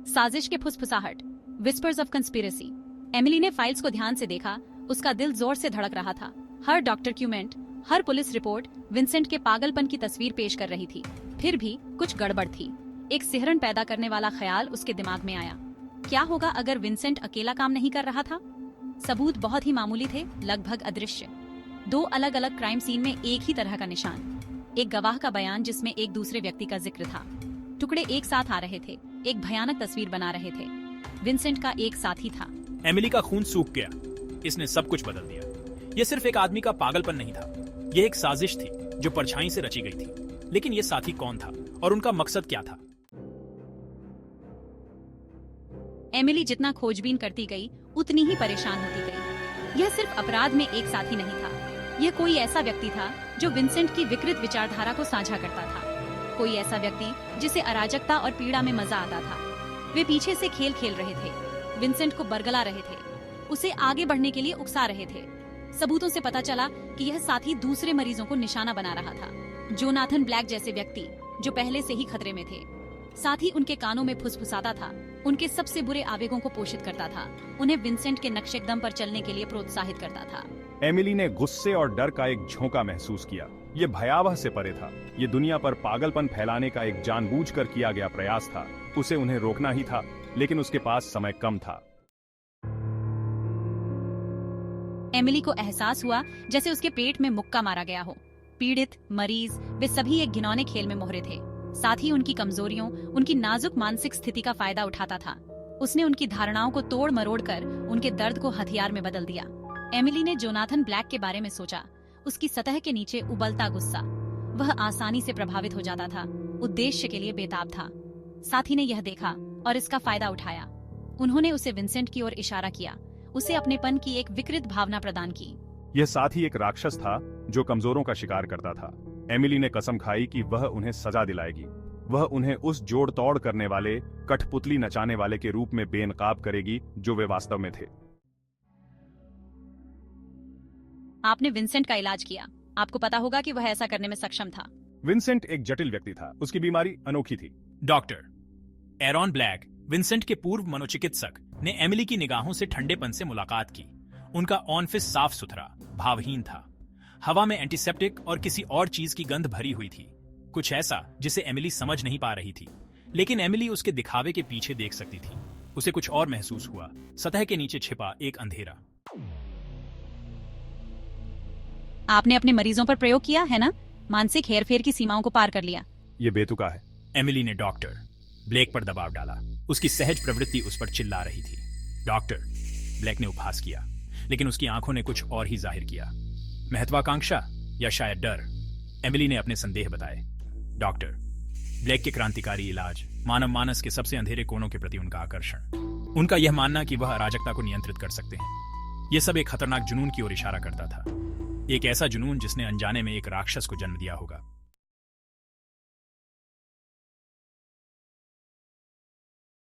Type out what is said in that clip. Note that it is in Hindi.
साजिश के फुसफुसाहट, विस्पर्स ऑफ कंस्पिरेसी। एमिली ने फाइल्स को ध्यान से देखा। उसका दिल जोर से धड़क रहा था। हर डॉक्यूमेंट, हर पुलिस रिपोर्ट विंसेंट के पागलपन की तस्वीर पेश कर रही थी। फिर भी कुछ गड़बड़ थी। एक सिहरन पैदा करने वाला ख्याल उसके दिमाग में आया। क्या होगा अगर विंसेंट अकेला काम नहीं कर रहा था? सबूत बहुत ही मामूली थे, लगभग अदृश्य। 2 अलग अलग क्राइम सीन में एक ही तरह का निशान, एक गवाह का बयान जिसमें एक दूसरे व्यक्ति का जिक्र था। टुकड़े एक साथ आ रहे थे, एक भयानक तस्वीर बना रहे थे। विंसेंट का एक साथी था। एमिली का खून सूख गया। इसने सब कुछ बदल दिया। ये सिर्फ एक आदमी का पागलपन नहीं था, ये एक साजिश थी जो परछाई से रची गई थी। लेकिन ये साथी कौन था और उनका मकसद क्या था? एमिली जितना खोजबीन करती गई, उतनी ही परेशान होती गई। यह सिर्फ अपराध में एक साथी नहीं था, यह कोई ऐसा व्यक्ति था जो विंसेंट की विकृत विचारधारा को साझा करता था। कोई ऐसा व्यक्ति जिसे अराजकता और पीड़ा में मजा आता था। वे पीछे से खेल खेल रहे थे, विंसेंट को बरगला रहे थे, उसे आगे बढ़ने के लिए उकसा रहे थे। सबूतों से पता चला कि यह साथी दूसरे मरीजों को निशाना बना रहा था। जोनाथन ब्लैक जैसे व्यक्ति जो पहले से ही खतरे में थे। साथ ही उनके कानों में फुसफुसाता था, उनके सबसे बुरे आवेगों को पोषित करता था, उन्हें विंसेंट के नक्शेकदम पर चलने के लिए प्रोत्साहित करता था। एमिली ने गुस्से और डर का एक झोंका महसूस किया। ये भयावह से परे था। ये दुनिया पर पागलपन फैलाने का एक जानबूझकर किया गया प्रयास था। उसे उन्हें रोकना ही था, लेकिन उसके पास समय कम था। एमिली को एहसास हुआ जैसे उसके पेट में मुक्का मारा गया हो। पीड़ित, मरीज, वे सभी एक घिनौने खेल में मोहरे थे। साथ ही उनकी कमजोरियों, उनकी नाजुक मानसिक स्थिति का फायदा उठाता था। उसने उनकी धारणाओं को तोड़ मरोड़ कर उनके दर्द को हथियार में बदल दिया। एमिली ने जोनाथन ब्लैक के बारे में सोचा। उसकी सतह के नीचे उबलता गुस्सा। वह आसानी से प्रभावित हो जाता था, उद्देश्य के लिए बेताब था। साथी ने यह देखा और इसका फायदा उठाया। उन्होंने उसे विंसेंट की ओर इशारा किया, उसे अपनेपन की एक विकृत भावना प्रदान की। यह साथी एक राक्षस था जो कमजोरों का शिकार करता था। एमिली ने कसम खाई कि वह उन्हें सजा दिलाएगी। वह उन्हें उस जोड़ तोड़ करने वाले, कठपुतली नचाने वाले के रूप में बेनकाब करेगी जो वे वास्तव में थे। आपने विंसेंट का इलाज किया। आपको पता होगा कि वह ऐसा करने में सक्षम था। विंसेंट एक जटिल व्यक्ति था। उसकी बीमारी अनोखी थी। डॉक्टर एरॉन ब्लैक, विंसेंट के पूर्व मनोचिकित्सक, ने एमिली की निगाहों से ठंडेपन से मुलाकात की। उनका ऑनफिस साफ सुथरा, भावहीन था। हवा में एंटीसेप्टिक और किसी और चीज की गंध भरी हुई थी। कुछ ऐसा जिसे एमिली समझ नहीं पा रही थी, लेकिन एमिली उसके दिखावे के पीछे देख सकती थी। उसे कुछ और महसूस हुआ, सतह के नीचे छिपा एक अंधेरा। आपने अपने मरीजों पर प्रयोग किया है ना? मानसिक हेरफेर की सीमाओं को पार कर लिया। ये बेतुका है। एमिली ने डॉक्टर ब्लैक पर दबाव डाला। उसकी सहज प्रवृत्ति उस पर चिल्ला रही थी। डॉक्टर ब्लैक ने उपहास किया, लेकिन उसकी आंखों ने कुछ और ही जाहिर किया। महत्वाकांक्षा या शायद डर। एमिली ने अपने संदेह बताए। डॉक्टर ब्लैक के क्रांतिकारी इलाज, मानव मानस के सबसे अंधेरे कोणों के प्रति उनका आकर्षण, उनका यह मानना कि वह अराजकता को नियंत्रित कर सकते हैं, यह सब एक खतरनाक जुनून की ओर इशारा करता था। एक ऐसा जुनून जिसने अनजाने में एक राक्षस को जन्म दिया होगा।